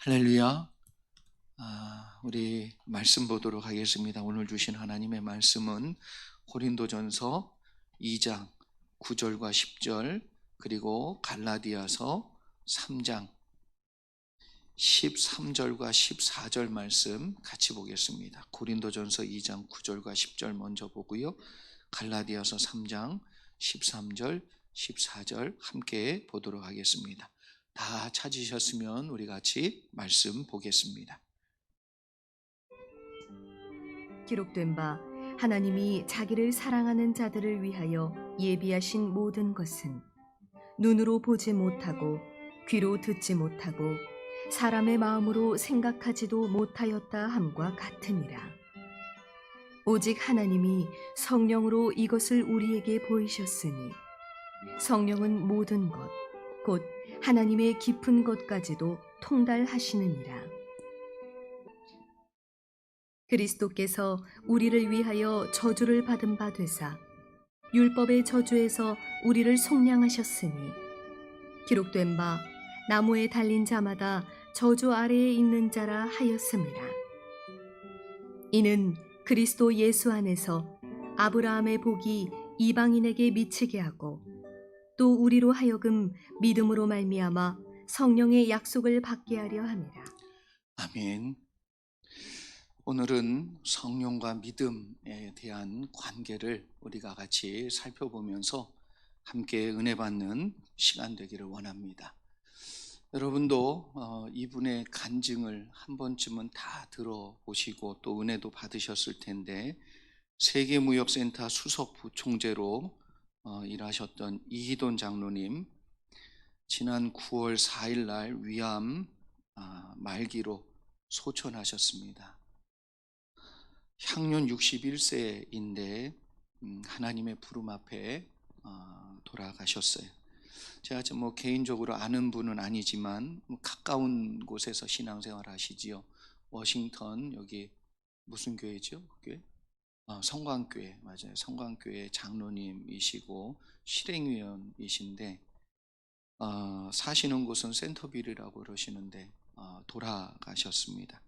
할렐루야. 우리 말씀 보도록 하겠습니다. 오늘 주신 하나님의 말씀은 고린도전서 2장 9절과 10절, 그리고 갈라디아서 3장 13절과 14절 말씀 같이 보겠습니다. 고린도전서 2장 9절과 10절 먼저 보고요, 갈라디아서 3장 13절 14절 함께 보도록 하겠습니다. 다 찾으셨으면 우리 같이 말씀 보겠습니다. 기록된 바 하나님이 자기를 사랑하는 자들을 위하여 예비하신 모든 것은 눈으로 보지 못하고 귀로 듣지 못하고 사람의 마음으로 생각하지도 못하였다 함과 같으니라. 오직 하나님이 성령으로 이것을 우리에게 보이셨으니 성령은 모든 것 곧 하나님의 깊은 것까지도 통달하시느니라. 그리스도께서 우리를 위하여 저주를 받은 바 되사 율법의 저주에서 우리를 속량하셨으니 기록된 바 나무에 달린 자마다 저주 아래에 있는 자라 하였음이라. 이는 그리스도 예수 안에서 아브라함의 복이 이방인에게 미치게 하고 또 우리로 하여금 믿음으로 말미암아 성령의 약속을 받게 하려 함이라. 아멘. 오늘은 성령과 믿음에 대한 관계를 우리가 같이 살펴보면서 함께 은혜 받는 시간 되기를 원합니다. 여러분도 이분의 간증을 한 번쯤은 다 들어보시고 또 은혜도 받으셨을 텐데, 세계무역센터 수석 부총재로 일하셨던 이희돈 장로님, 지난 9월 4일 날 위암 말기로 소천하셨습니다. 향년 61세인데 하나님의 부름 앞에 돌아가셨어요. 제가 개인적으로 아는 분은 아니지만 가까운 곳에서 신앙생활 하시지요. 워싱턴, 여기 무슨 교회죠? 교회? 성광교회, 맞아요. 성광교회 장로님이시고 실행위원이신데 사시는 곳은 센터빌이라고 그러시는데 돌아가셨습니다.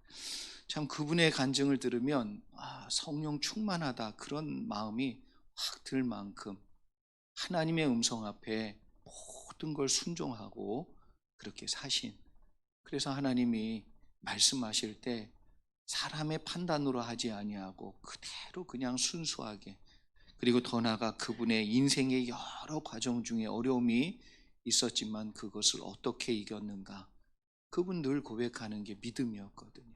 참 그분의 간증을 들으면 성령 충만하다, 그런 마음이 확 들 만큼 하나님의 음성 앞에 모든 걸 순종하고 그렇게 사신, 그래서 하나님이 말씀하실 때 사람의 판단으로 하지 아니하고 그대로 그냥 순수하게, 그리고 더 나아가 그분의 인생의 여러 과정 중에 어려움이 있었지만 그것을 어떻게 이겼는가, 그분 늘 고백하는 게 믿음이었거든요.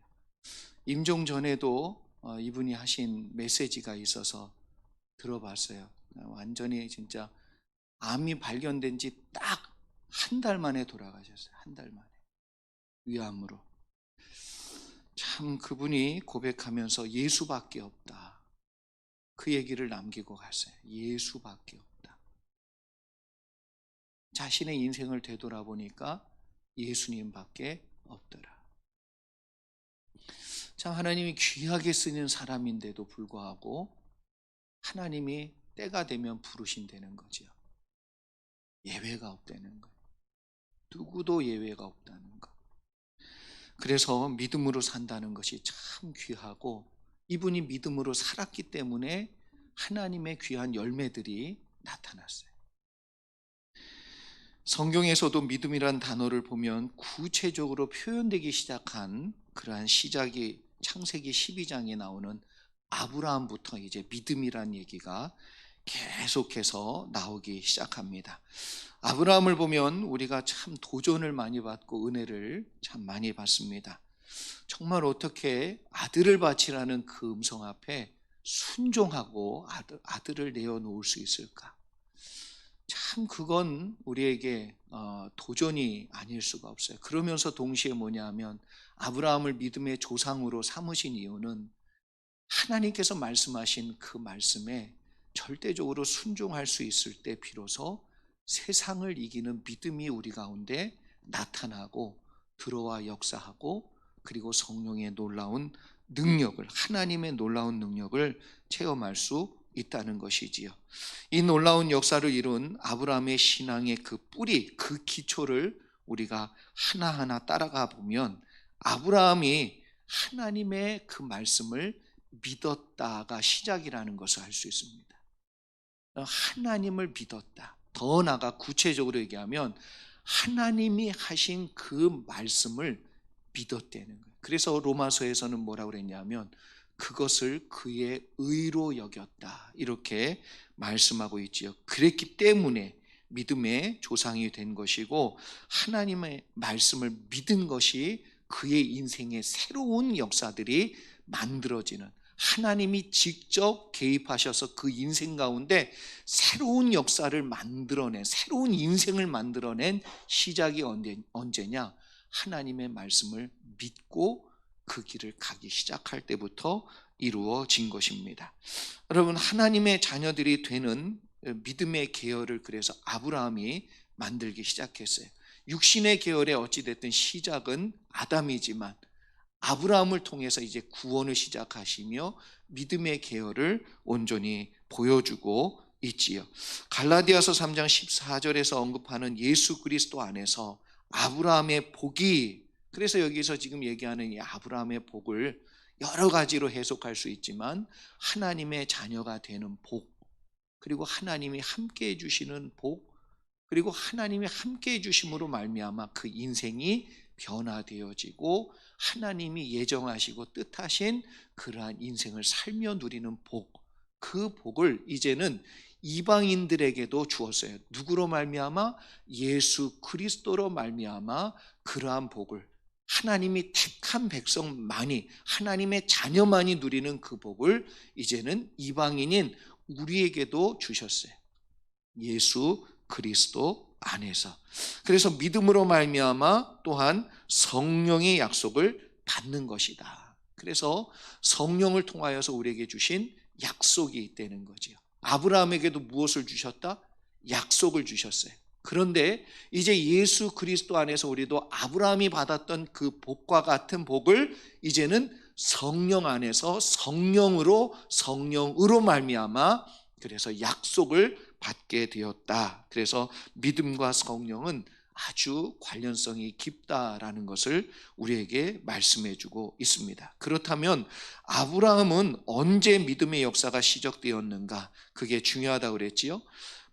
임종 전에도 이분이 하신 메시지가 있어서 들어봤어요. 완전히 진짜 암이 발견된 지 딱 한 달 만에 돌아가셨어요. 한 달 만에 위암으로. 참 그분이 고백하면서 예수밖에 없다, 그 얘기를 남기고 갔어요. 예수밖에 없다. 자신의 인생을 되돌아보니까 예수님밖에 없더라. 참 하나님이 귀하게 쓰는 사람인데도 불구하고 하나님이 때가 되면 부르신다는 거죠. 예외가 없다는 거, 누구도 예외가 없다는 거. 그래서 믿음으로 산다는 것이 참 귀하고, 이분이 믿음으로 살았기 때문에 하나님의 귀한 열매들이 나타났어요. 성경에서도 믿음이란 단어를 보면 구체적으로 표현되기 시작한 그러한 시작이 창세기 12장에 나오는 아브라함부터 이제 믿음이란 얘기가 계속해서 나오기 시작합니다. 아브라함을 보면 우리가 참 도전을 많이 받고 은혜를 참 많이 받습니다. 정말 어떻게 아들을 바치라는 그 음성 앞에 순종하고 아들을 내어놓을 수 있을까? 참 그건 우리에게 도전이 아닐 수가 없어요. 그러면서 동시에 뭐냐 하면, 아브라함을 믿음의 조상으로 삼으신 이유는 하나님께서 말씀하신 그 말씀에 절대적으로 순종할 수 있을 때 비로소 세상을 이기는 믿음이 우리 가운데 나타나고 들어와 역사하고, 그리고 성령의 놀라운 능력을, 하나님의 놀라운 능력을 체험할 수 있다는 것이지요. 이 놀라운 역사를 이룬 아브라함의 신앙의 그 뿌리, 그 기초를 우리가 하나하나 따라가 보면 아브라함이 하나님의 그 말씀을 믿었다가 시작이라는 것을 알 수 있습니다. 하나님을 믿었다. 더 나아가 구체적으로 얘기하면 하나님이 하신 그 말씀을 믿었다는 거예요. 그래서 로마서에서는 뭐라고 그랬냐면 그것을 그의 의로 여겼다, 이렇게 말씀하고 있지요. 그랬기 때문에 믿음의 조상이 된 것이고, 하나님의 말씀을 믿은 것이 그의 인생의 새로운 역사들이 만들어지는, 하나님이 직접 개입하셔서 그 인생 가운데 새로운 역사를 만들어낸, 새로운 인생을 만들어낸 시작이 언제냐? 하나님의 말씀을 믿고 그 길을 가기 시작할 때부터 이루어진 것입니다. 여러분, 하나님의 자녀들이 되는 믿음의 계열을 그래서 아브라함이 만들기 시작했어요. 육신의 계열에 어찌됐든 시작은 아담이지만 아브라함을 통해서 이제 구원을 시작하시며 믿음의 계열을 온전히 보여주고 있지요. 갈라디아서 3장 14절에서 언급하는 예수 그리스도 안에서 아브라함의 복이, 그래서 여기서 지금 얘기하는 이 아브라함의 복을 여러 가지로 해석할 수 있지만 하나님의 자녀가 되는 복, 그리고 하나님이 함께 해주시는 복, 그리고 하나님이 함께 해주심으로 말미암아 그 인생이 변화되어지고 하나님이 예정하시고 뜻하신 그러한 인생을 살며 누리는 복, 그 복을 이제는 이방인들에게도 주었어요. 누구로 말미암아? 예수 그리스도로 말미암아 그러한 복을, 하나님이 택한 백성만이, 하나님의 자녀만이 누리는 그 복을 이제는 이방인인 우리에게도 주셨어요. 예수 그리스도 안에서. 그래서 믿음으로 말미암아 또한 성령의 약속을 받는 것이다. 그래서 성령을 통하여서 우리에게 주신 약속이 있다는 거지요. 아브라함에게도 무엇을 주셨다? 약속을 주셨어요. 그런데 이제 예수 그리스도 안에서 우리도 아브라함이 받았던 그 복과 같은 복을 이제는 성령 안에서 성령으로 말미암아 그래서 약속을 받게 되었다. 그래서 믿음과 성령은 아주 관련성이 깊다라는 것을 우리에게 말씀해 주고 있습니다. 그렇다면 아브라함은 언제 믿음의 역사가 시작되었는가? 그게 중요하다고 그랬지요.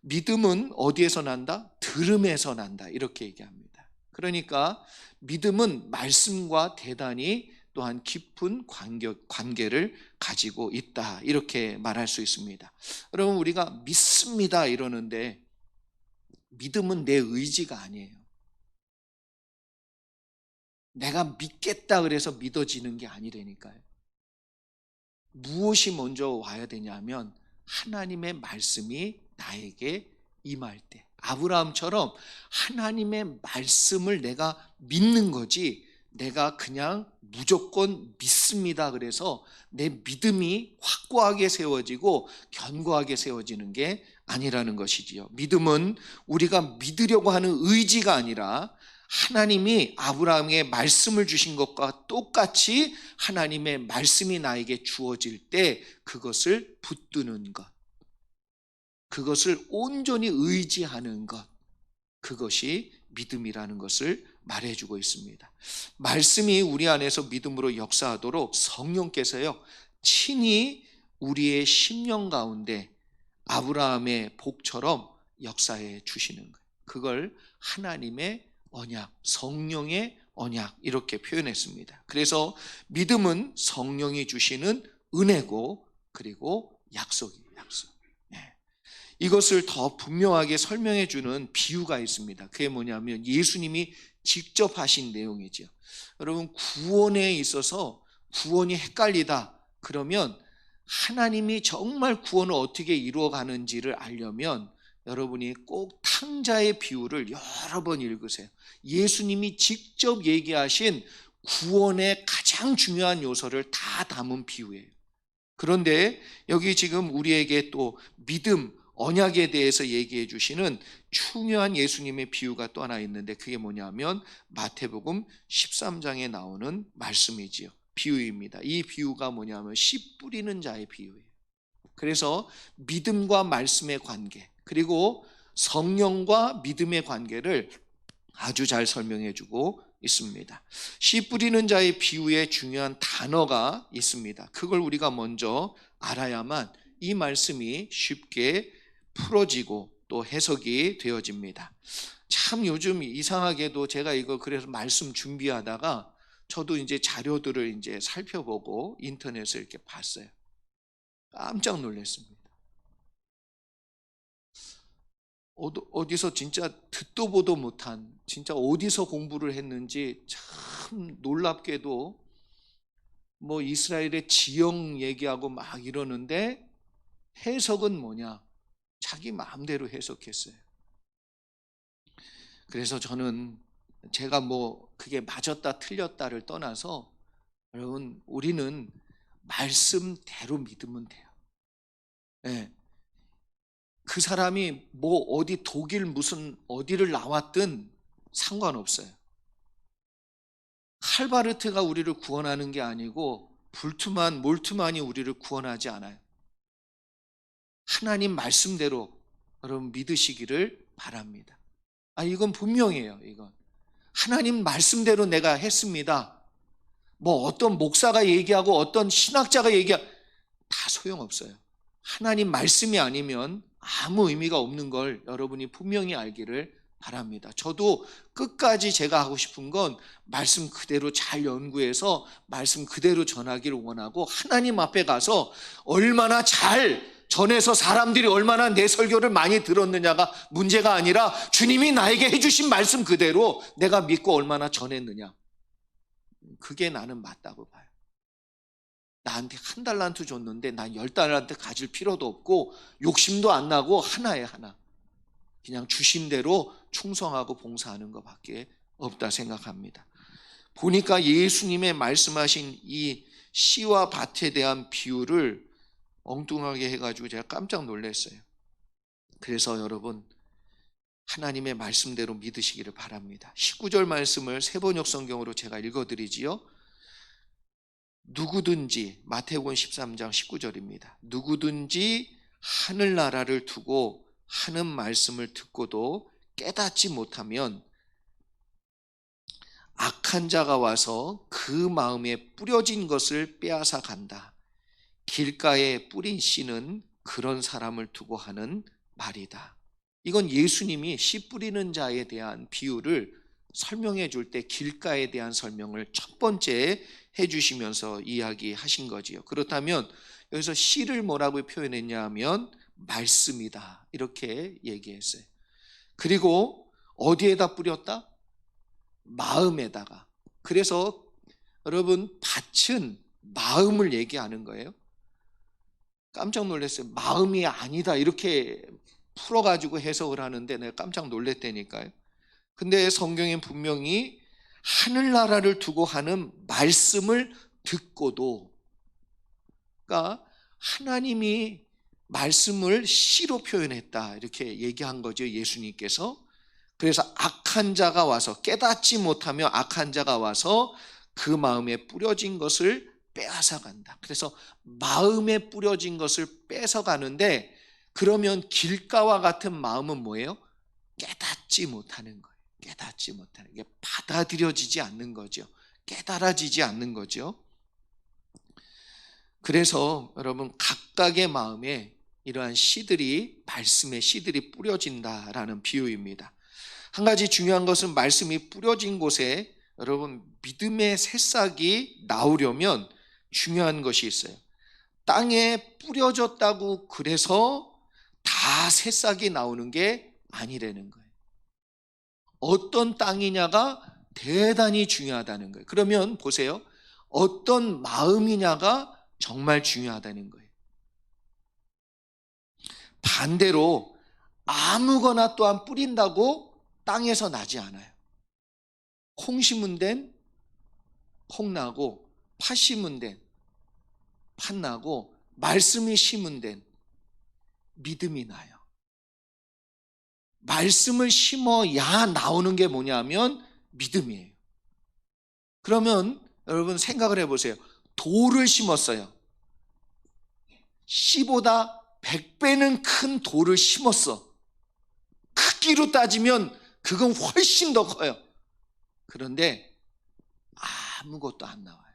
믿음은 어디에서 난다? 들음에서 난다, 이렇게 얘기합니다. 그러니까 믿음은 말씀과 대단히 또한 깊은 관계를 가지고 있다, 이렇게 말할 수 있습니다. 여러분, 우리가 믿습니다 이러는데 믿음은 내 의지가 아니에요. 내가 믿겠다 그래서 믿어지는 게 아니라니까요. 무엇이 먼저 와야 되냐면 하나님의 말씀이 나에게 임할 때, 아브라함처럼 하나님의 말씀을 내가 믿는 거지, 내가 그냥 무조건 믿습니다 그래서 내 믿음이 확고하게 세워지고 견고하게 세워지는 게 아니라는 것이지요. 믿음은 우리가 믿으려고 하는 의지가 아니라 하나님이 아브라함에게 말씀을 주신 것과 똑같이 하나님의 말씀이 나에게 주어질 때 그것을 붙드는 것, 그것을 온전히 의지하는 것, 그것이 믿음이라는 것을 말해주고 있습니다. 말씀이 우리 안에서 믿음으로 역사하도록 성령께서요 친히 우리의 심령 가운데 아브라함의 복처럼 역사해 주시는 거예요. 그걸 하나님의 언약, 성령의 언약, 이렇게 표현했습니다. 그래서 믿음은 성령이 주시는 은혜고, 그리고 약속이에요. 약속. 이것을 더 분명하게 설명해 주는 비유가 있습니다. 그게 뭐냐면 예수님이 직접 하신 내용이죠. 여러분, 구원에 있어서 구원이 헷갈리다 그러면 하나님이 정말 구원을 어떻게 이루어가는지를 알려면 여러분이 꼭 탕자의 비유를 여러 번 읽으세요. 예수님이 직접 얘기하신 구원의 가장 중요한 요소를 다 담은 비유예요. 그런데 여기 지금 우리에게 또 믿음, 언약에 대해서 얘기해 주시는 중요한 예수님의 비유가 또 하나 있는데 그게 뭐냐면 마태복음 13장에 나오는 말씀이지요. 비유입니다. 이 비유가 뭐냐면 씨 뿌리는 자의 비유예요. 그래서 믿음과 말씀의 관계, 그리고 성령과 믿음의 관계를 아주 잘 설명해 주고 있습니다. 씨 뿌리는 자의 비유에 중요한 단어가 있습니다. 그걸 우리가 먼저 알아야만 이 말씀이 쉽게 풀어지고 또 해석이 되어집니다. 참 요즘 이상하게도 제가 이거 그래서 말씀 준비하다가 저도 이제 자료들을 이제 살펴보고 인터넷을 이렇게 봤어요. 깜짝 놀랐습니다. 어디서 진짜 듣도 보도 못한, 진짜 어디서 공부를 했는지 참 놀랍게도 뭐 이스라엘의 지형 얘기하고 막 이러는데 해석은 뭐냐? 자기 마음대로 해석했어요. 그래서 저는 제가 뭐 그게 맞았다 틀렸다를 떠나서 여러분 우리는 말씀대로 믿으면 돼요. 네. 그 사람이 뭐 어디 독일 무슨 어디를 나왔든 상관없어요. 칼바르트가 우리를 구원하는 게 아니고 몰트만이 우리를 구원하지 않아요. 하나님 말씀대로 여러분 믿으시기를 바랍니다. 이건 분명해요. 이건 하나님 말씀대로 내가 했습니다. 뭐 어떤 목사가 얘기하고 어떤 신학자가 얘기하고 다 소용없어요. 하나님 말씀이 아니면 아무 의미가 없는 걸 여러분이 분명히 알기를 바랍니다. 저도 끝까지 제가 하고 싶은 건 말씀 그대로 잘 연구해서 말씀 그대로 전하기를 원하고 하나님 앞에 가서 얼마나 잘 전해서 사람들이 얼마나 내 설교를 많이 들었느냐가 문제가 아니라 주님이 나에게 해주신 말씀 그대로 내가 믿고 얼마나 전했느냐. 그게 나는 맞다고 봐요. 나한테 1달란트 줬는데 난 10달란트 가질 필요도 없고 욕심도 안 나고 하나에 하나. 그냥 주신 대로 충성하고 봉사하는 것밖에 없다 생각합니다. 보니까 예수님의 말씀하신 이 씨와 밭에 대한 비유를 엉뚱하게 해가지고 제가 깜짝 놀랐어요. 그래서 여러분 하나님의 말씀대로 믿으시기를 바랍니다. 19절 말씀을 세번역 성경으로 제가 읽어드리지요. 누구든지 마태복음 13장 19절입니다. 누구든지 하늘나라를 두고 하는 말씀을 듣고도 깨닫지 못하면 악한 자가 와서 그 마음에 뿌려진 것을 빼앗아 간다. 길가에 뿌린 씨는 그런 사람을 두고 하는 말이다. 이건 예수님이 씨 뿌리는 자에 대한 비유를 설명해 줄 때 길가에 대한 설명을 첫 번째 해 주시면서 이야기하신 거지요. 그렇다면 여기서 씨를 뭐라고 표현했냐 하면 말씀이다 이렇게 얘기했어요. 그리고 어디에다 뿌렸다? 마음에다가. 그래서 여러분 밭은 마음을 얘기하는 거예요. 깜짝 놀랐어요. 마음이 아니다 이렇게 풀어가지고 해석을 하는데 내가 깜짝 놀랐다니까요. 근데 성경엔 분명히 하늘나라를 두고 하는 말씀을 듣고도, 그러니까 하나님이 말씀을 씨로 표현했다 이렇게 얘기한 거죠, 예수님께서. 그래서 악한 자가 와서, 깨닫지 못하며 악한 자가 와서 그 마음에 뿌려진 것을 빼앗아 간다. 그래서 마음에 뿌려진 것을 뺏어 가는데, 그러면 길가와 같은 마음은 뭐예요? 깨닫지 못하는 거예요. 깨닫지 못하는 게 받아들여지지 않는 거죠. 깨달아지지 않는 거죠. 그래서 여러분 각각의 마음에 이러한 씨들이, 말씀의 씨들이 뿌려진다라는 비유입니다. 한 가지 중요한 것은 말씀이 뿌려진 곳에 여러분 믿음의 새싹이 나오려면 중요한 것이 있어요. 땅에 뿌려졌다고 그래서 다 새싹이 나오는 게 아니라는 거예요. 어떤 땅이냐가 대단히 중요하다는 거예요. 그러면 보세요. 어떤 마음이냐가 정말 중요하다는 거예요. 반대로 아무거나 또한 뿌린다고 땅에서 나지 않아요. 콩 심은 데는 콩 나고, 팥 심은 데는 팥 나고, 말씀이 심은 데는 믿음이 나요. 말씀을 심어야 나오는 게 뭐냐면 믿음이에요. 그러면 여러분 생각을 해보세요. 돌을 심었어요. 씨보다 100배는 큰 돌을 심었어. 크기로 따지면 그건 훨씬 더 커요. 그런데 아무것도 안 나와요.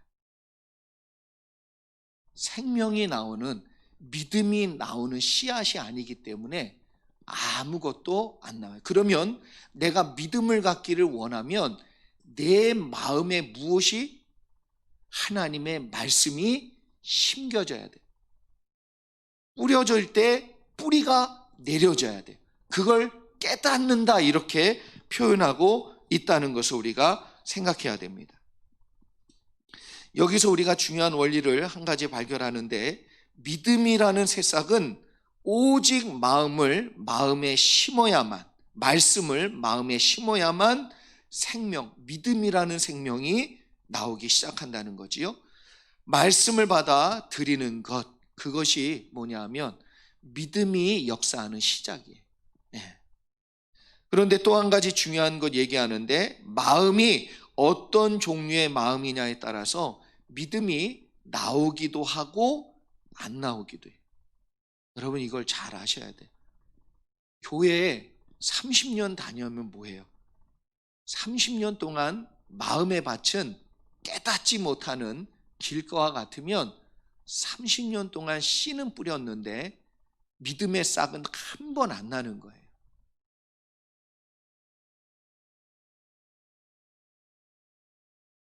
생명이 나오는, 믿음이 나오는 씨앗이 아니기 때문에 아무것도 안 나와요. 그러면 내가 믿음을 갖기를 원하면 내 마음에 무엇이, 하나님의 말씀이 심겨져야 돼요. 뿌려질 때 뿌리가 내려져야 돼요. 그걸 깨닫는다, 이렇게 표현하고 있다는 것을 우리가 생각해야 됩니다. 여기서 우리가 중요한 원리를 한 가지 발견하는데, 믿음이라는 새싹은 오직 마음에 심어야만, 말씀을 마음에 심어야만 생명, 믿음이라는 생명이 나오기 시작한다는 거지요. 말씀을 받아 드리는 것, 그것이 뭐냐면 믿음이 역사하는 시작이에요. 네. 그런데 또 한 가지 중요한 것 얘기하는데, 마음이 어떤 종류의 마음이냐에 따라서 믿음이 나오기도 하고 안 나오기도 해요. 여러분, 이걸 잘 아셔야 돼요. 교회에 30년 다녀오면 뭐예요? 30년 동안 마음의 밭은 깨닫지 못하는 길가와 같으면 30년 동안 씨는 뿌렸는데 믿음의 싹은 한 번 안 나는 거예요.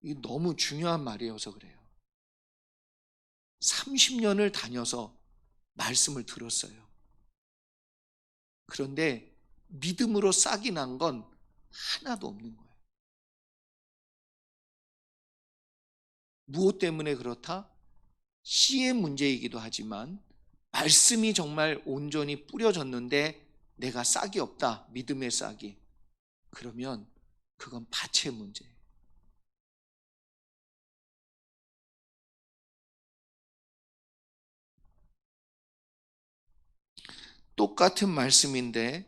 이게 너무 중요한 말이어서 그래요. 30년을 다녀서 말씀을 들었어요. 그런데 믿음으로 싹이 난 건 하나도 없는 거예요. 무엇 때문에 그렇다? 씨의 문제이기도 하지만, 말씀이 정말 온전히 뿌려졌는데 내가 싹이 없다, 믿음의 싹이. 그러면 그건 밭의 문제예요. 똑같은 말씀인데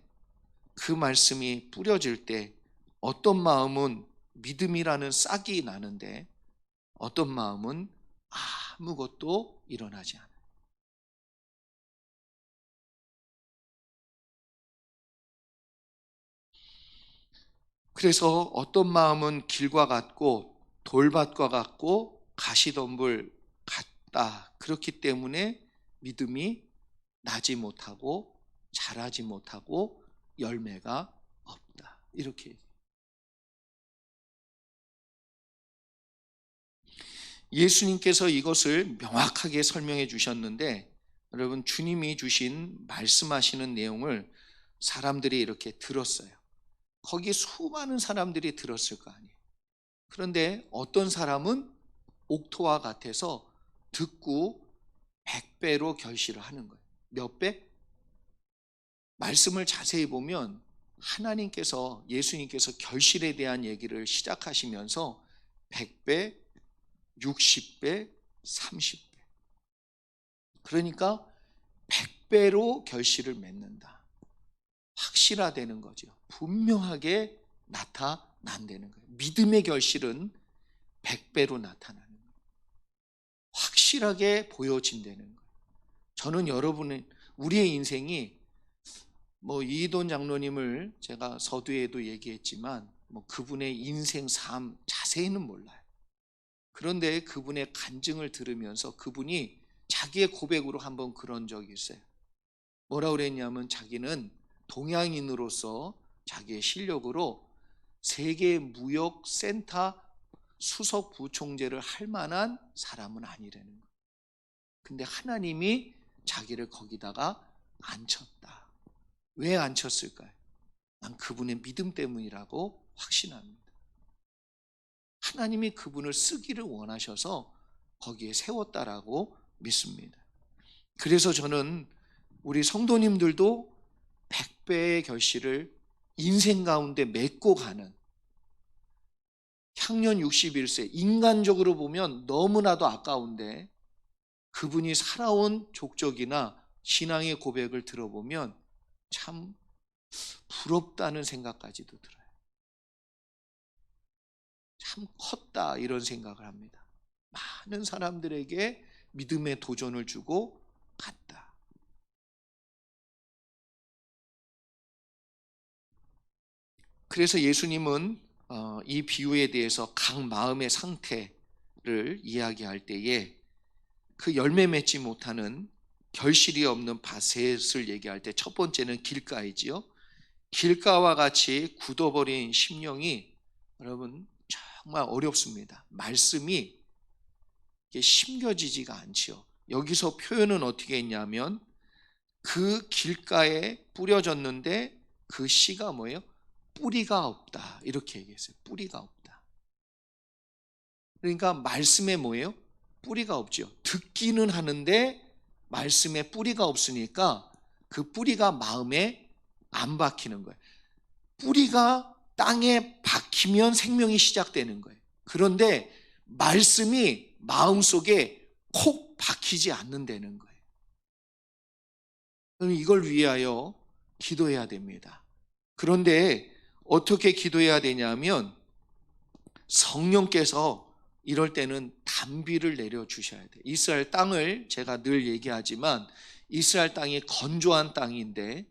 그 말씀이 뿌려질 때 어떤 마음은 믿음이라는 싹이 나는데 어떤 마음은 아무것도 일어나지 않아요. 그래서 어떤 마음은 길과 같고 돌밭과 같고 가시덤불 같다. 그렇기 때문에 믿음이 나지 못하고 자라지 못하고 열매가 없다. 이렇게 예수님께서 이것을 명확하게 설명해 주셨는데, 여러분, 주님이 주신 말씀하시는 내용을 사람들이 이렇게 들었어요. 거기 수많은 사람들이 들었을 거 아니에요. 그런데 어떤 사람은 옥토와 같아서 듣고 100배로 결실을 하는 거예요. 몇 배? 말씀을 자세히 보면 하나님께서, 예수님께서 결실에 대한 얘기를 시작하시면서 100배, 60배, 30배. 그러니까 100배로 결실을 맺는다. 확실화되는 거죠. 분명하게 나타난다는 거예요. 믿음의 결실은 100배로 나타나는 거예요. 확실하게 보여진다는 거예요. 저는 여러분의, 우리의 인생이 이돈 장로님을 제가 서두에도 얘기했지만 그분의 인생 삶 자세히는 몰라요. 그런데 그분의 간증을 들으면서 그분이 자기의 고백으로 한번 그런 적이 있어요. 뭐라 그랬냐면, 자기는 동양인으로서 자기의 실력으로 세계 무역 센터 수석 부총재를 할 만한 사람은 아니라는 거예요. 근데 하나님이 자기를 거기다가 앉혔다. 왜 앉혔을까요? 난 그분의 믿음 때문이라고 확신합니다. 하나님이 그분을 쓰기를 원하셔서 거기에 세웠다라고 믿습니다. 그래서 저는 우리 성도님들도 100배의 결실을 인생 가운데 맺고 가는, 향년 61세, 인간적으로 보면 너무나도 아까운데 그분이 살아온 족적이나 신앙의 고백을 들어보면 참 부럽다는 생각까지도 들어요. 참 컸다, 이런 생각을 합니다. 많은 사람들에게 믿음의 도전을 주고 갔다. 그래서 예수님은 이 비유에 대해서 각 마음의 상태를 이야기할 때에 그 열매 맺지 못하는 결실이 없는 밭을 얘기할 때 첫 번째는 길가이지요. 길가와 같이 굳어버린 심령이 여러분 정말 어렵습니다. 말씀이 이게 심겨지지가 않지요. 여기서 표현은 어떻게 했냐면 그 길가에 뿌려졌는데 그 씨가 뭐예요? 뿌리가 없다. 이렇게 얘기했어요. 뿌리가 없다. 그러니까 말씀에 뭐예요? 뿌리가 없죠. 듣기는 하는데 말씀에 뿌리가 없으니까 그 뿌리가 마음에 안 박히는 거예요. 뿌리가 땅에 박히면 생명이 시작되는 거예요. 그런데 말씀이 마음속에 콕 박히지 않는다는 거예요. 그럼 이걸 위하여 기도해야 됩니다. 그런데 어떻게 기도해야 되냐면 성령께서 이럴 때는 단비를 내려주셔야 돼요. 이스라엘 땅을 제가 늘 얘기하지만 이스라엘 땅이 건조한 땅인데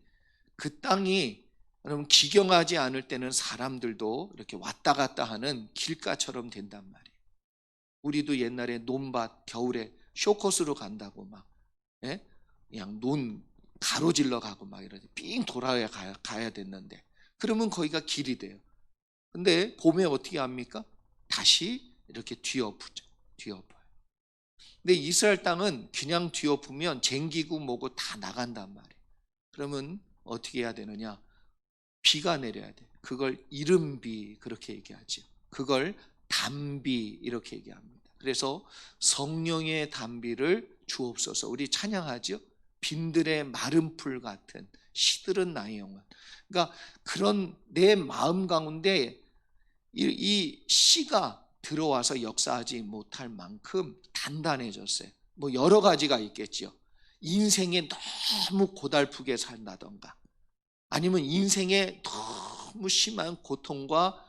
그 땅이 여러분 기경하지 않을 때는 사람들도 이렇게 왔다 갔다 하는 길가처럼 된단 말이에요. 우리도 옛날에 논밭 겨울에 쇼코스로 간다고 막 그냥 논 가로질러 가고 막 이러지 삥 돌아야 가야 됐는데 그러면 거기가 길이 돼요. 근데 봄에 어떻게 합니까? 다시 이렇게 뒤엎어요. 근데 이스라엘 땅은 그냥 뒤엎으면 쟁기고 뭐고 다 나간단 말이에요. 그러면 어떻게 해야 되느냐? 비가 내려야 돼. 그걸 이른비 그렇게 얘기하죠. 그걸 단비 이렇게 얘기합니다. 그래서 성령의 단비를 주옵소서. 우리 찬양하죠. 빈들의 마른 풀 같은 시들은 나의 영혼. 그러니까 그런 내 마음 가운데 이 씨가 들어와서 역사하지 못할 만큼 단단해졌어요. 뭐 여러 가지가 있겠죠. 인생에 너무 고달프게 산다던가 아니면 인생에 너무 심한 고통과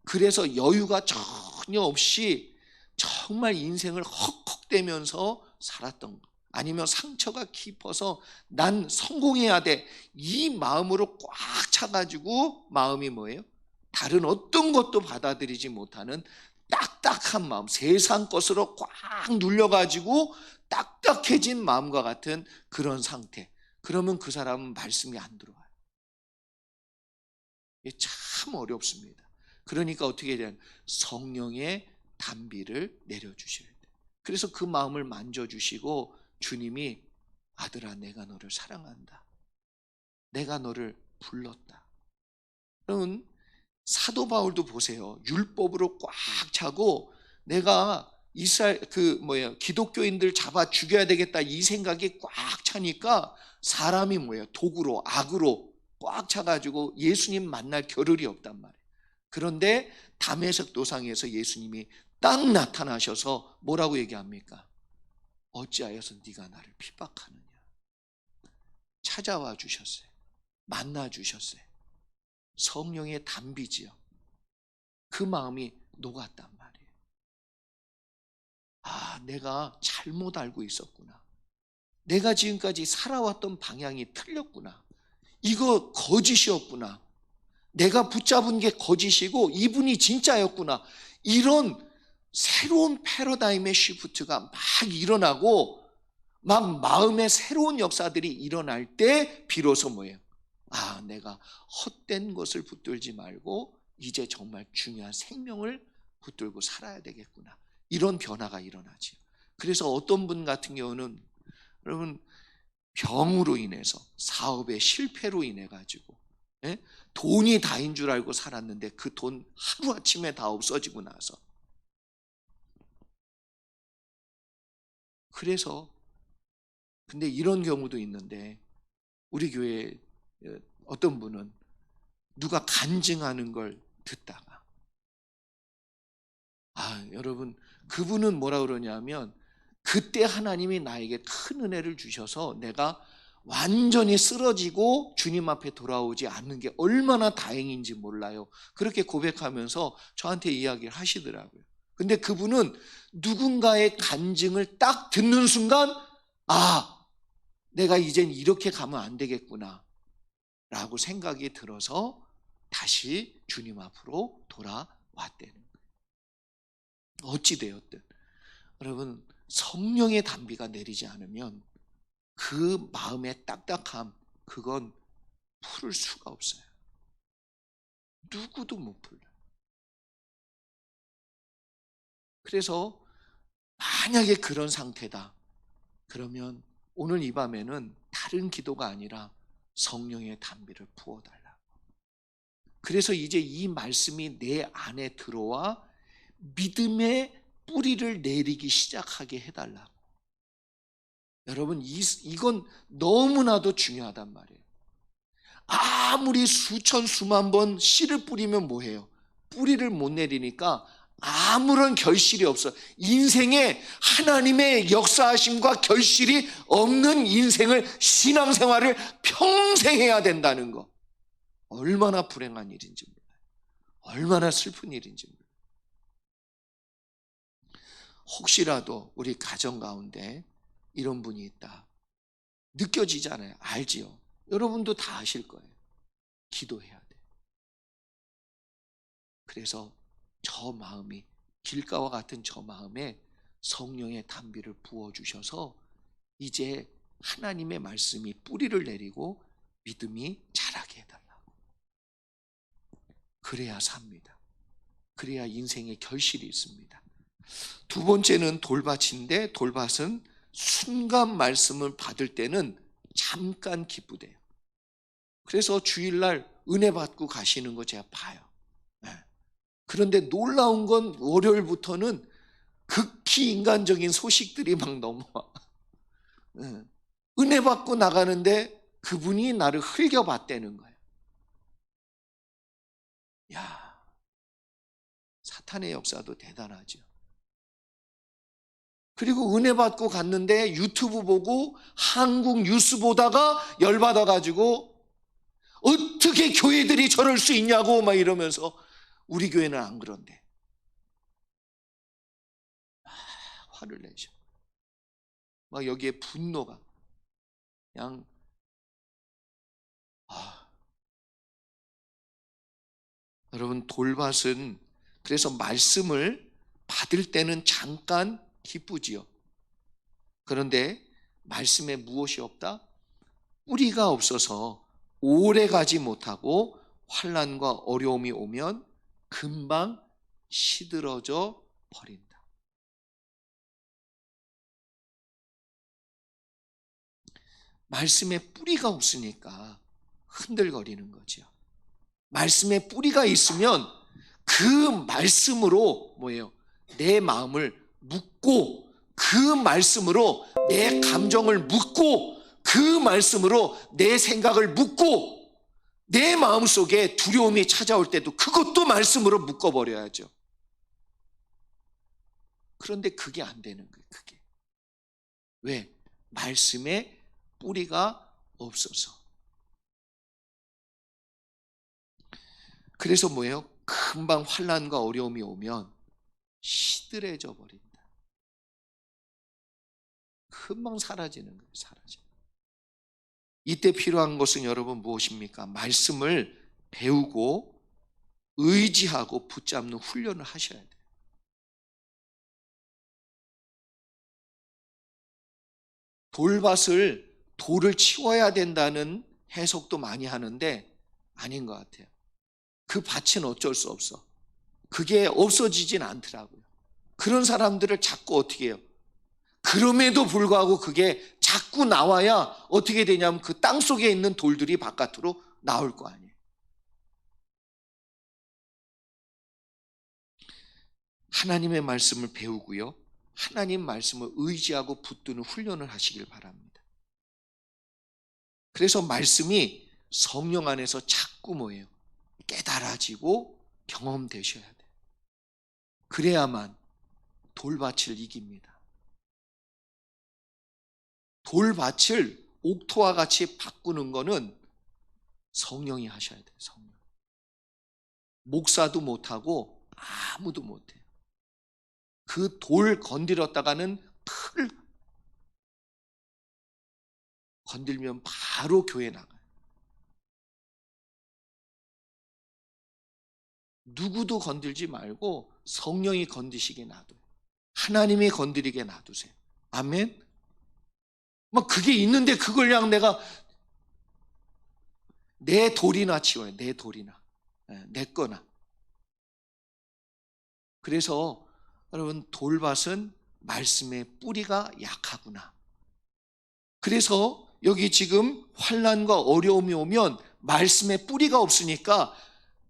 그래서 여유가 전혀 없이 정말 인생을 헉헉대면서 살았던 것 아니면 상처가 깊어서 난 성공해야 돼 이 마음으로 꽉 차가지고 마음이 뭐예요? 다른 어떤 것도 받아들이지 못하는 딱딱한 마음 세상 것으로 꽉 눌려가지고 딱딱해진 마음과 같은 그런 상태. 그러면 그 사람은 말씀이 안 들어와요. 이게 참 어렵습니다. 그러니까 어떻게 해야 되냐? 성령의 단비를 내려주셔야 돼요. 그래서 그 마음을 만져주시고 주님이 아들아 내가 너를 사랑한다. 내가 너를 불렀다. 그러면 사도 바울도 보세요. 율법으로 꽉 차고 내가 이스라엘 기독교인들 잡아 죽여야 되겠다 이 생각이 꽉 차니까 사람이 도구로 악으로 꽉 차가지고 예수님 만날 겨를이 없단 말이에요. 그런데 다메섹 도상에서 예수님이 딱 나타나셔서 뭐라고 얘기합니까? 어찌하여서 네가 나를 핍박하느냐. 찾아와 주셨어요. 만나 주셨어요. 성령의 단비지요. 그 마음이 녹았단 말이에요. 아, 내가 잘못 알고 있었구나. 내가 지금까지 살아왔던 방향이 틀렸구나. 이거 거짓이었구나. 내가 붙잡은 게 거짓이고 이분이 진짜였구나. 이런 새로운 패러다임의 시프트가 막 일어나고 막 마음의 새로운 역사들이 일어날 때 비로소 아, 내가 헛된 것을 붙들지 말고 이제 정말 중요한 생명을 붙들고 살아야 되겠구나. 이런 변화가 일어나죠. 그래서 어떤 분 같은 경우는 여러분 병으로 인해서 사업의 실패로 인해 가지고 돈이 다인 줄 알고 살았는데 그 돈 하루아침에 다 없어지고 나서 그래서 근데 이런 경우도 있는데 우리 교회에 어떤 분은 누가 간증하는 걸 듣다가 여러분 그분은 뭐라 그러냐면 그때 하나님이 나에게 큰 은혜를 주셔서 내가 완전히 쓰러지고 주님 앞에 돌아오지 않는 게 얼마나 다행인지 몰라요. 그렇게 고백하면서 저한테 이야기를 하시더라고요. 근데 그분은 누군가의 간증을 딱 듣는 순간 내가 이젠 이렇게 가면 안 되겠구나 라고 생각이 들어서 다시 주님 앞으로 돌아왔다는 거예요. 어찌되었든 여러분, 성령의 단비가 내리지 않으면 그 마음의 딱딱함, 그건 풀을 수가 없어요. 누구도 못 풀어요. 그래서 만약에 그런 상태다, 그러면 오늘 이 밤에는 다른 기도가 아니라 성령의 단비를 부어달라. 그래서 이제 이 말씀이 내 안에 들어와 믿음의 뿌리를 내리기 시작하게 해달라고. 여러분, 이건 너무나도 중요하단 말이에요. 아무리 수천 수만 번 씨를 뿌리면 뭐해요? 뿌리를 못 내리니까 아무런 결실이 없어. 인생에 하나님의 역사하심과 결실이 없는 인생을, 신앙생활을 평생 해야 된다는 거, 얼마나 불행한 일인지 몰라요. 얼마나 슬픈 일인지 몰라요. 혹시라도 우리 가정 가운데 이런 분이 있다, 느껴지잖아요. 알지요? 여러분도 다 아실 거예요. 기도해야 돼. 그래서 저 마음이, 길가와 같은 저 마음에 성령의 단비를 부어주셔서 이제 하나님의 말씀이 뿌리를 내리고 믿음이 자라게 해달라고. 그래야 삽니다. 그래야 인생의 결실이 있습니다. 두 번째는 돌밭인데, 돌밭은 순간 말씀을 받을 때는 잠깐 기쁘대요. 그래서 주일날 은혜 받고 가시는 거 제가 봐요. 그런데 놀라운 건 월요일부터는 극히 인간적인 소식들이 막 넘어와. 은혜 받고 나가는데 그분이 나를 흘겨봤다는 거예요. 야, 사탄의 역사도 대단하죠. 그리고 은혜 받고 갔는데 유튜브 보고 한국 뉴스 보다가 열받아가지고 어떻게 교회들이 저럴 수 있냐고 막 이러면서, 우리 교회는 안 그런데 화를 내죠. 막 여기에 분노가 그냥, 여러분, 돌밭은 그래서 말씀을 받을 때는 잠깐 기쁘지요. 그런데 말씀에 무엇이 없다? 뿌리가 없어서 오래 가지 못하고 환난과 어려움이 오면 금방 시들어져 버린다. 말씀에 뿌리가 없으니까 흔들거리는 거죠. 말씀에 뿌리가 있으면 그 말씀으로 뭐예요? 내 마음을 묻고, 그 말씀으로 내 감정을 묻고, 그 말씀으로 내 생각을 묻고, 내 마음속에 두려움이 찾아올 때도 그것도 말씀으로 묶어버려야죠. 그런데 그게 안 되는 거예요. 그게 왜? 말씀에 뿌리가 없어서. 그래서 뭐예요? 금방 환난과 어려움이 오면 시들해져 버린다. 금방 사라지는 거예요. 사라져. 이때 필요한 것은 여러분 무엇입니까? 말씀을 배우고 의지하고 붙잡는 훈련을 하셔야 돼요. 돌밭을, 돌을 치워야 된다는 해석도 많이 하는데 아닌 것 같아요. 그 밭은 어쩔 수 없어. 그게 없어지진 않더라고요. 그런 사람들을 자꾸 어떻게 해요? 그럼에도 불구하고 그게 자꾸 나와야 어떻게 되냐면 그 땅 속에 있는 돌들이 바깥으로 나올 거 아니에요. 하나님의 말씀을 배우고요, 하나님 말씀을 의지하고 붙드는 훈련을 하시길 바랍니다. 그래서 말씀이 성령 안에서 자꾸 뭐예요? 깨달아지고 경험되셔야 돼요. 그래야만 돌밭을 이깁니다. 돌밭을 옥토와 같이 바꾸는 거는 성령이 하셔야 돼요. 성령. 목사도 못하고 아무도 못해요. 그 돌 건드렸다가는 풀 건들면 바로 교회 나가요. 누구도 건들지 말고 성령이 건드시게 놔둬요. 하나님이 건드리게 놔두세요. 아멘. 뭐 그게 있는데 그걸 그냥 내가 내 돌이나 치워요. 내 돌이나. 내 거나. 그래서 여러분, 돌밭은 말씀의 뿌리가 약하구나. 그래서 여기 지금 환난과 어려움이 오면 말씀의 뿌리가 없으니까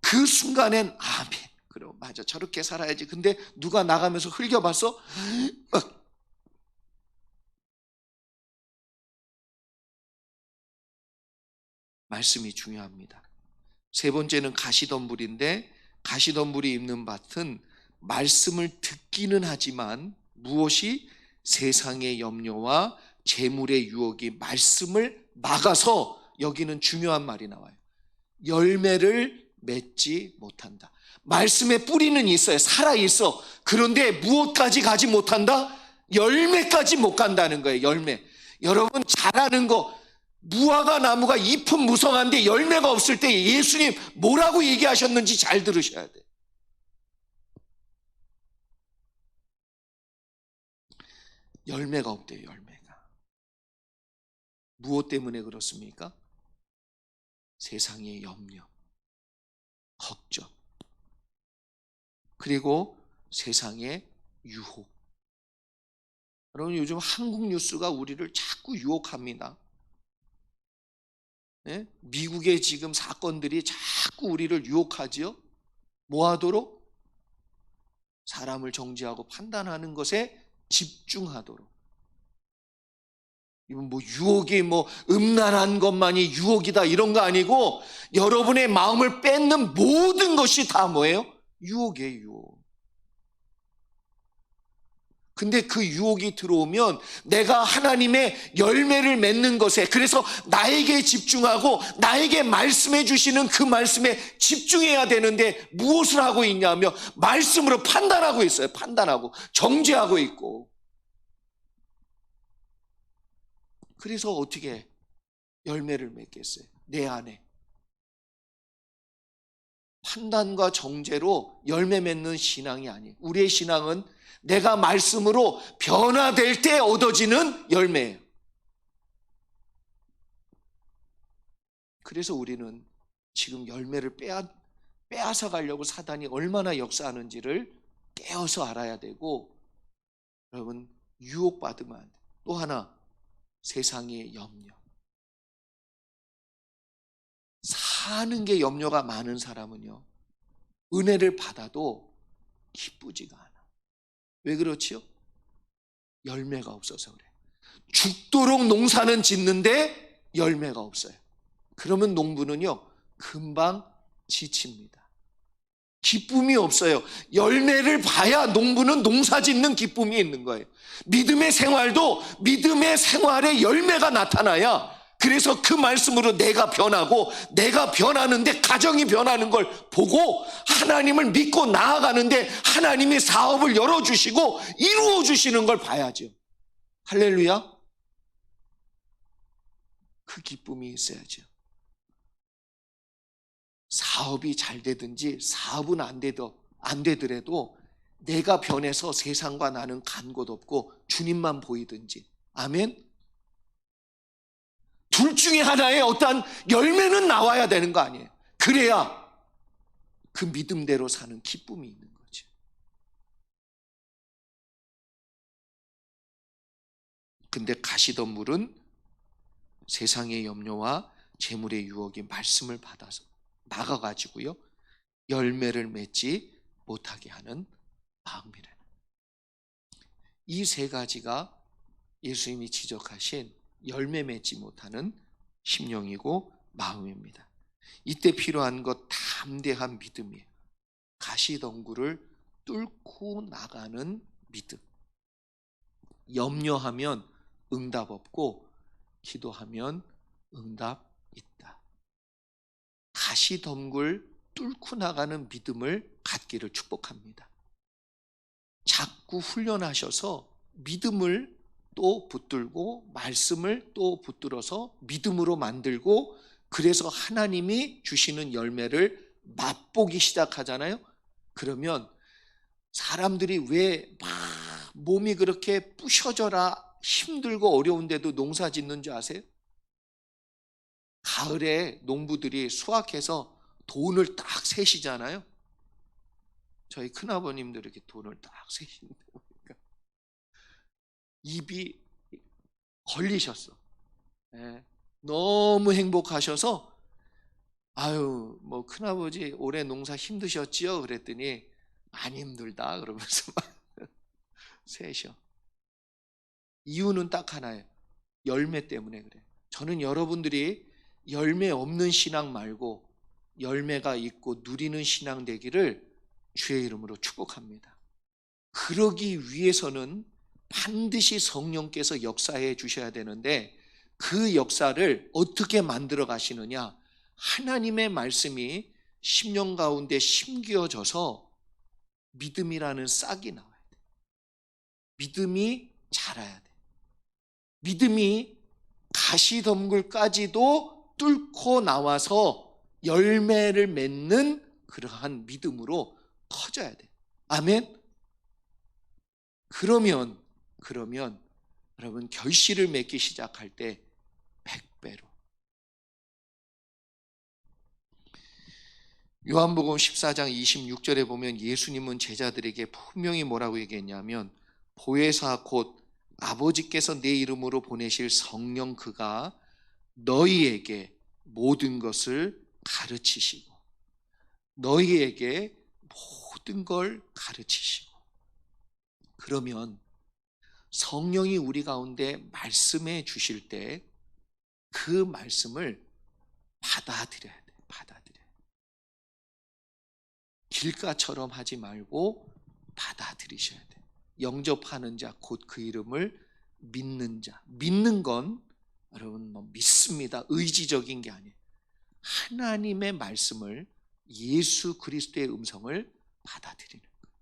그 순간엔 아멘. 그래, 맞아. 저렇게 살아야지. 근데 누가 나가면서 흘겨봤어? 말씀이 중요합니다. 세 번째는 가시덤불인데, 가시덤불이 있는 밭은 말씀을 듣기는 하지만 무엇이 세상의 염려와 재물의 유혹이 말씀을 막아서, 여기는 중요한 말이 나와요. 열매를 맺지 못한다. 말씀의 뿌리는 있어요. 살아있어. 그런데 무엇까지 가지 못한다? 열매까지 못 간다는 거예요. 열매. 여러분 잘 아는 거, 무화과 나무가 잎은 무성한데 열매가 없을 때 예수님 뭐라고 얘기하셨는지 잘 들으셔야 돼요. 열매가 없대요. 열매가. 무엇 때문에 그렇습니까? 세상의 염려, 걱정, 그리고 세상의 유혹. 여러분 요즘 한국 뉴스가 우리를 자꾸 유혹합니다. 네? 미국의 지금 사건들이 자꾸 우리를 유혹하지요. 뭐 하도록? 사람을 정죄하고 판단하는 것에 집중하도록. 이건 뭐 유혹이 뭐 음란한 것만이 유혹이다 이런 거 아니고, 여러분의 마음을 뺏는 모든 것이 다 뭐예요? 유혹이에요. 유혹. 근데 그 유혹이 들어오면 내가 하나님의 열매를 맺는 것에, 그래서 나에게 집중하고 나에게 말씀해 주시는 그 말씀에 집중해야 되는데 무엇을 하고 있냐면 말씀으로 판단하고 있어요. 판단하고 정죄하고 있고. 그래서 어떻게 열매를 맺겠어요? 내 안에 판단과 정죄로 열매 맺는 신앙이 아니에요. 우리의 신앙은 내가 말씀으로 변화될 때 얻어지는 열매예요. 그래서 우리는 지금 열매를 빼앗아 가려고 사단이 얼마나 역사하는지를 깨어서 알아야 되고, 여러분 유혹받으면 안 돼요. 또 하나, 세상의 염려. 사는 게 염려가 많은 사람은요, 은혜를 받아도 기쁘지가 않아. 왜 그렇지요? 열매가 없어서 그래. 죽도록 농사는 짓는데 열매가 없어요. 그러면 농부는요 금방 지칩니다. 기쁨이 없어요. 열매를 봐야 농부는 농사 짓는 기쁨이 있는 거예요. 믿음의 생활도 믿음의 생활에 열매가 나타나야, 그래서 그 말씀으로 내가 변하고, 내가 변하는데 가정이 변하는 걸 보고 하나님을 믿고 나아가는데 하나님이 사업을 열어주시고 이루어 주시는 걸 봐야죠. 할렐루야. 그 기쁨이 있어야죠. 사업이 잘 되든지 사업은 안 되더라도 내가 변해서 세상과 나는 간 곳 없고 주님만 보이든지. 아멘. 둘 중에 하나의 어떠한 열매는 나와야 되는 거 아니에요. 그래야 그 믿음대로 사는 기쁨이 있는 거죠. 근데 가시덤불은 세상의 염려와 재물의 유혹이 말씀을 받아서 막아가지고요 열매를 맺지 못하게 하는 마음이래. 이 세 가지가 예수님이 지적하신 열매 맺지 못하는 심령이고 마음입니다. 이때 필요한 것 담대한 믿음이에요. 가시덤불을 뚫고 나가는 믿음. 염려하면 응답 없고 기도하면 응답 있다. 가시덤불 뚫고 나가는 믿음을 갖기를 축복합니다. 자꾸 훈련하셔서 믿음을 또 붙들고 말씀을 또 붙들어서 믿음으로 만들고, 그래서 하나님이 주시는 열매를 맛보기 시작하잖아요. 그러면 사람들이 왜 막 몸이 그렇게 부셔져라 힘들고 어려운데도 농사 짓는 줄 아세요? 가을에 농부들이 수확해서 돈을 딱 세시잖아요. 저희 큰아버님들 이렇게 돈을 딱 세시는데 보니까 입이 걸리셨어. 예. 너무 행복하셔서 아유 뭐 큰아버지 올해 농사 힘드셨지요? 그랬더니 많이 힘들다 그러면서 막 세셔. 이유는 딱 하나예요. 열매 때문에 그래. 저는 여러분들이 열매 없는 신앙 말고 열매가 있고 누리는 신앙 되기를 주의 이름으로 축복합니다. 그러기 위해서는 반드시 성령께서 역사해 주셔야 되는데 그 역사를 어떻게 만들어 가시느냐? 하나님의 말씀이 심령 가운데 심기어져서 믿음이라는 싹이 나와야 돼. 믿음이 자라야 돼. 믿음이 가시덤굴까지도 뚫고 나와서 열매를 맺는 그러한 믿음으로 커져야 돼. 아멘. 그러면 여러분 결실을 맺기 시작할 때 100배로. 요한복음 14장 26절에 보면 예수님은 제자들에게 분명히 뭐라고 얘기했냐면 보혜사 곧 아버지께서 내 이름으로 보내실 성령 그가 너희에게 모든 것을 가르치시고 너희에게 모든 걸 가르치시고. 그러면 성령이 우리 가운데 말씀해 주실 때 그 말씀을 받아들여야 돼. 받아들여야 돼. 길가처럼 하지 말고 받아들이셔야 돼. 영접하는 자 곧 그 이름을 믿는 자. 믿는 건 여러분 뭐 믿습니다. 의지적인 게 아니에요. 하나님의 말씀을 예수 그리스도의 음성을 받아들이는 거예요.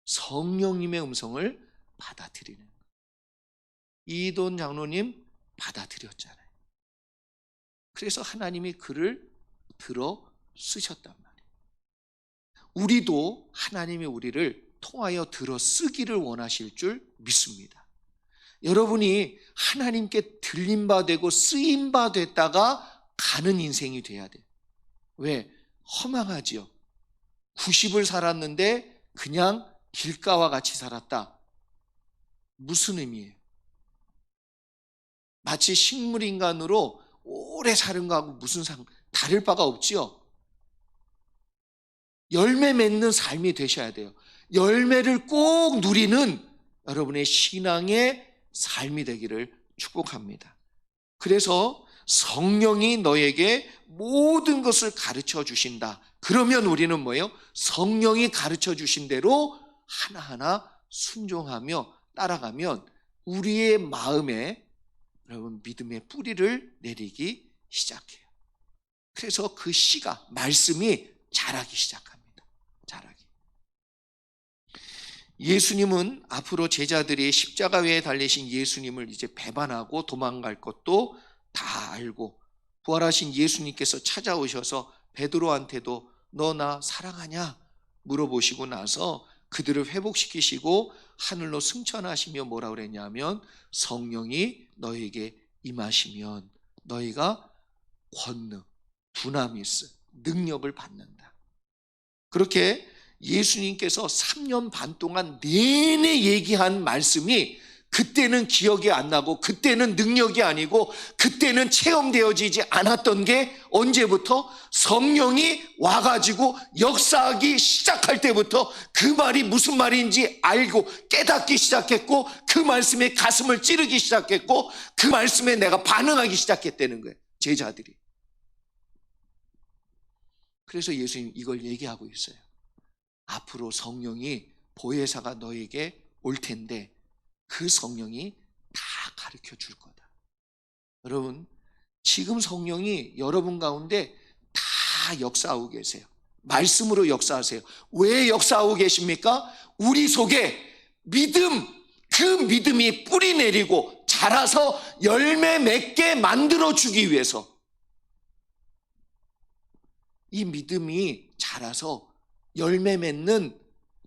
성령님의 음성을 받아들이는 거예요. 이돈 장로님 받아들였잖아요. 그래서 하나님이 그를 들어 쓰셨단 말이에요. 우리도 하나님이 우리를 통하여 들어 쓰기를 원하실 줄 믿습니다. 여러분이 하나님께 들림바 되고 쓰임바 됐다가 가는 인생이 돼야 돼요. 왜? 허망하지요. 90을 살았는데 그냥 길가와 같이 살았다. 무슨 의미예요? 마치 식물인간으로 오래 사는 거하고 무슨 다를 바가 없지요. 열매 맺는 삶이 되셔야 돼요. 열매를 꼭 누리는 여러분의 신앙의 삶이 되기를 축복합니다. 그래서 성령이 너에게 모든 것을 가르쳐 주신다. 그러면 우리는 뭐예요? 성령이 가르쳐 주신 대로 하나하나 순종하며 따라가면 우리의 마음에 여러분 믿음의 뿌리를 내리기 시작해요. 그래서 그 씨가 말씀이 자라기 시작합니다. 자라기. 예수님은 앞으로 제자들이 십자가 위에 달리신 예수님을 이제 배반하고 도망갈 것도 다 알고 부활하신 예수님께서 찾아오셔서 베드로한테도 너 나 사랑하냐 물어보시고 나서 그들을 회복시키시고 하늘로 승천하시며 뭐라 그랬냐면 성령이 너에게 임하시면 너희가 권능, 두나미스, 능력을 받는다. 그렇게 예수님께서 3년 반 동안 내내 얘기한 말씀이 그때는 기억이 안 나고 그때는 능력이 아니고 그때는 체험되어지지 않았던 게 언제부터? 성령이 와가지고 역사하기 시작할 때부터 그 말이 무슨 말인지 알고 깨닫기 시작했고 그 말씀에 가슴을 찌르기 시작했고 그 말씀에 내가 반응하기 시작했다는 거예요. 제자들이. 그래서 예수님 이걸 얘기하고 있어요. 앞으로 성령이 보혜사가 너에게 올 텐데 그 성령이 다 가르쳐 줄 거다. 여러분, 지금 성령이 여러분 가운데 다 역사하고 계세요. 말씀으로 역사하세요. 왜 역사하고 계십니까? 우리 속에 믿음, 그 믿음이 뿌리 내리고 자라서 열매 맺게 만들어 주기 위해서 이 믿음이 자라서 열매 맺는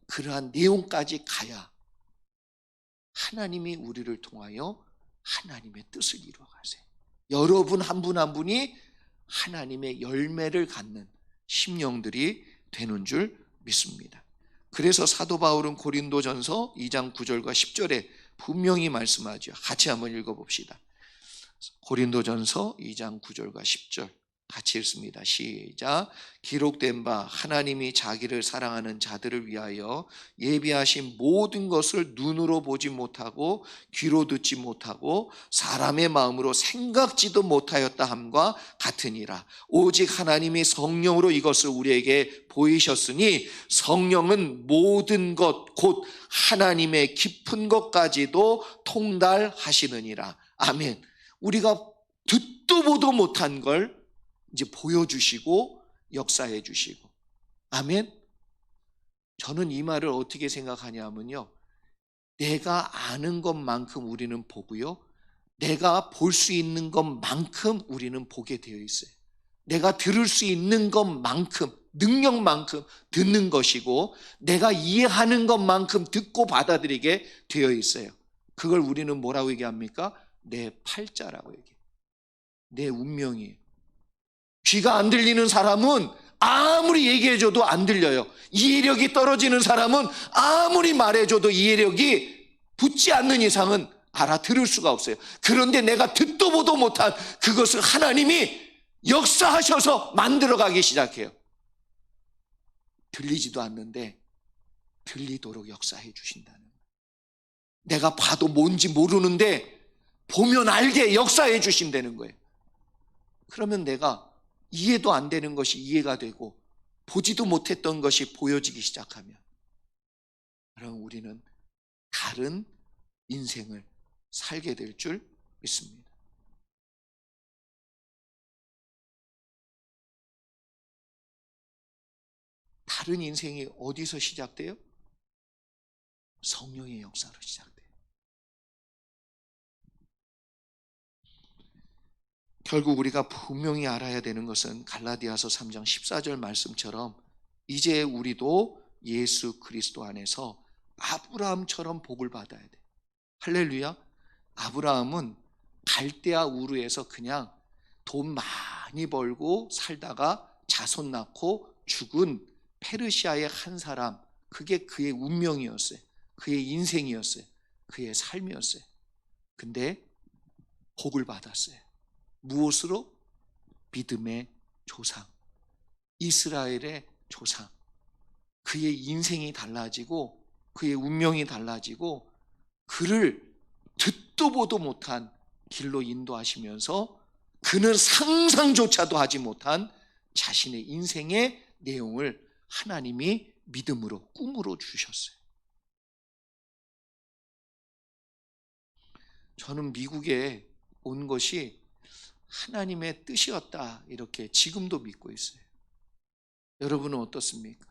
그러한 내용까지 가야 하나님이 우리를 통하여 하나님의 뜻을 이루어 가세요. 여러분 한 분 한 분이 하나님의 열매를 갖는 심령들이 되는 줄 믿습니다. 그래서 사도 바울은 고린도전서 2장 9절과 10절에 분명히 말씀하죠. 같이 한번 읽어봅시다. 고린도전서 2장 9절과 10절 같이 읽습니다. 시작. 기록된 바 하나님이 자기를 사랑하는 자들을 위하여 예비하신 모든 것을 눈으로 보지 못하고 귀로 듣지 못하고 사람의 마음으로 생각지도 못하였다 함과 같으니라. 오직 하나님이 성령으로 이것을 우리에게 보이셨으니 성령은 모든 것 곧 하나님의 깊은 것까지도 통달하시느니라. 아멘. 우리가 듣도 보도 못한 걸 이제 보여주시고 역사해 주시고. 아멘. 저는 이 말을 어떻게 생각하냐면요, 내가 아는 것만큼 우리는 보고요, 내가 볼 수 있는 것만큼 우리는 보게 되어 있어요. 내가 들을 수 있는 것만큼, 능력만큼 듣는 것이고, 내가 이해하는 것만큼 듣고 받아들이게 되어 있어요. 그걸 우리는 뭐라고 얘기합니까? 내 팔자라고 얘기해요. 내 운명이에요. 귀가 안 들리는 사람은 아무리 얘기해줘도 안 들려요. 이해력이 떨어지는 사람은 아무리 말해줘도 이해력이 붙지 않는 이상은 알아들을 수가 없어요. 그런데 내가 듣도 보도 못한 그것을 하나님이 역사하셔서 만들어가기 시작해요. 들리지도 않는데 들리도록 역사해 주신다는 거예요. 내가 봐도 뭔지 모르는데 보면 알게 역사해 주신다는 거예요. 그러면 내가 이해도 안 되는 것이 이해가 되고 보지도 못했던 것이 보여지기 시작하면, 그럼 우리는 다른 인생을 살게 될 줄 믿습니다. 다른 인생이 어디서 시작돼요? 성령의 역사로 시작돼요. 결국 우리가 분명히 알아야 되는 것은 갈라디아서 3장 14절 말씀처럼 이제 우리도 예수 그리스도 안에서 아브라함처럼 복을 받아야 돼. 할렐루야. 아브라함은 갈대아 우르에서 그냥 돈 많이 벌고 살다가 자손 낳고 죽은 페르시아의 한 사람, 그게 그의 운명이었어요. 그의 인생이었어요. 그의 삶이었어요. 근데 복을 받았어요. 무엇으로? 믿음의 조상, 이스라엘의 조상. 그의 인생이 달라지고 그의 운명이 달라지고 그를 듣도 보도 못한 길로 인도하시면서 그는 상상조차도 하지 못한 자신의 인생의 내용을 하나님이 믿음으로, 꿈으로 주셨어요. 저는 미국에 온 것이 하나님의 뜻이었다, 이렇게 지금도 믿고 있어요. 여러분은 어떻습니까?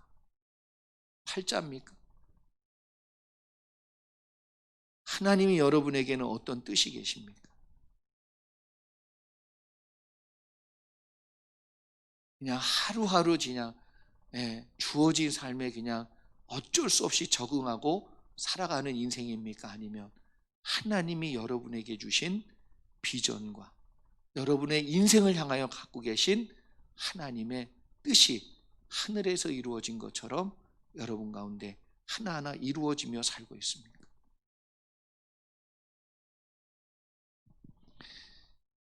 팔자입니까? 하나님이 여러분에게는 어떤 뜻이 계십니까? 그냥 하루하루 그냥 주어진 삶에 그냥 어쩔 수 없이 적응하고 살아가는 인생입니까? 아니면 하나님이 여러분에게 주신 비전과 여러분의 인생을 향하여 갖고 계신 하나님의 뜻이 하늘에서 이루어진 것처럼 여러분 가운데 하나하나 이루어지며 살고 있습니까?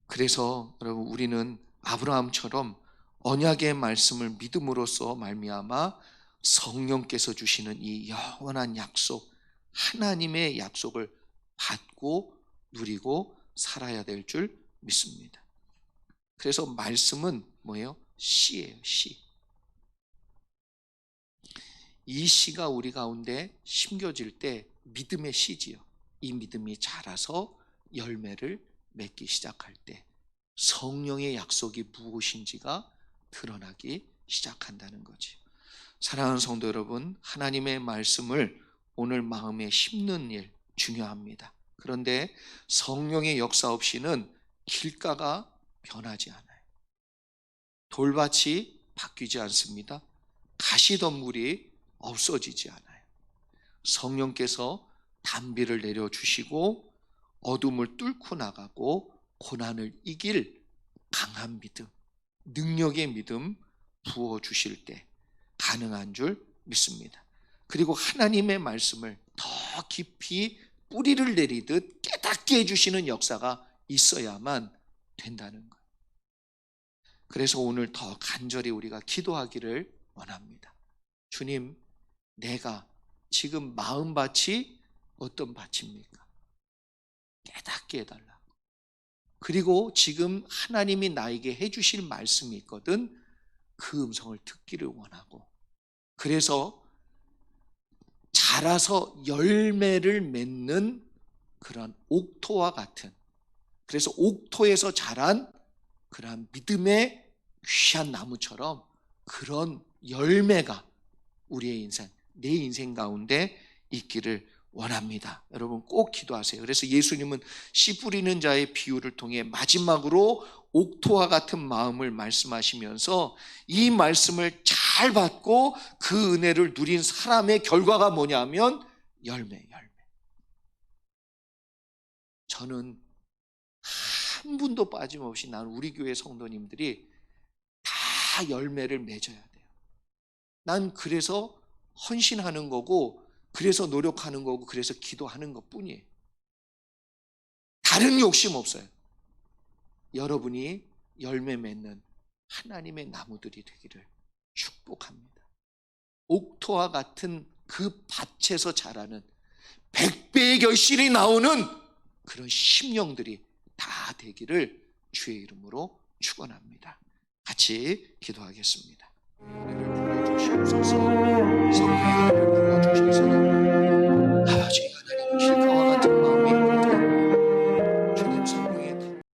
그래서 여러분, 우리는 아브라함처럼 언약의 말씀을 믿음으로써 말미암아 성령께서 주시는 이 영원한 약속, 하나님의 약속을 받고 누리고 살아야 될 줄 믿습니다. 그래서 말씀은 뭐예요? 씨예요, 씨. 이 씨가 우리 가운데 심겨질 때 믿음의 씨지요. 이 믿음이 자라서 열매를 맺기 시작할 때 성령의 약속이 무엇인지가 드러나기 시작한다는 거지. 사랑하는 성도 여러분, 하나님의 말씀을 오늘 마음에 심는 일 중요합니다. 그런데 성령의 역사 없이는 길가가 변하지 않아요. 돌밭이 바뀌지 않습니다. 가시덤불이 없어지지 않아요. 성령께서 단비를 내려주시고 어둠을 뚫고 나가고 고난을 이길 강한 믿음, 능력의 믿음 부어주실 때 가능한 줄 믿습니다. 그리고 하나님의 말씀을 더 깊이 뿌리를 내리듯 깨닫게 해주시는 역사가 있어야만 된다는 거예요. 그래서 오늘 더 간절히 우리가 기도하기를 원합니다. 주님, 내가 지금 마음밭이 어떤 밭입니까? 깨닫게 해달라고. 그리고 지금 하나님이 나에게 해주실 말씀이 있거든 그 음성을 듣기를 원하고, 그래서 자라서 열매를 맺는 그런 옥토와 같은, 그래서 옥토에서 자란 그런 믿음의 귀한 나무처럼 그런 열매가 우리의 인생, 내 인생 가운데 있기를 원합니다. 여러분 꼭 기도하세요. 그래서 예수님은 씨 뿌리는 자의 비유를 통해 마지막으로 옥토와 같은 마음을 말씀하시면서 이 말씀을 잘 받고 그 은혜를 누린 사람의 결과가 뭐냐면 열매. 저는 한 분도 빠짐없이 나는 우리 교회 성도님들이 다 열매를 맺어야 돼요. 난 그래서 헌신하는 거고, 그래서 노력하는 거고, 그래서 기도하는 것 뿐이에요. 다른 욕심 없어요. 여러분이 열매 맺는 하나님의 나무들이 되기를 축복합니다. 옥토와 같은 그 밭에서 자라는 100배의 결실이 나오는 그런 심령들이 다 되기를 주의 이름으로 축원합니다. 같이 기도하겠습니다. 은혜를 부어주시옵소서. 성령의 은혜를 부어주시옵소서.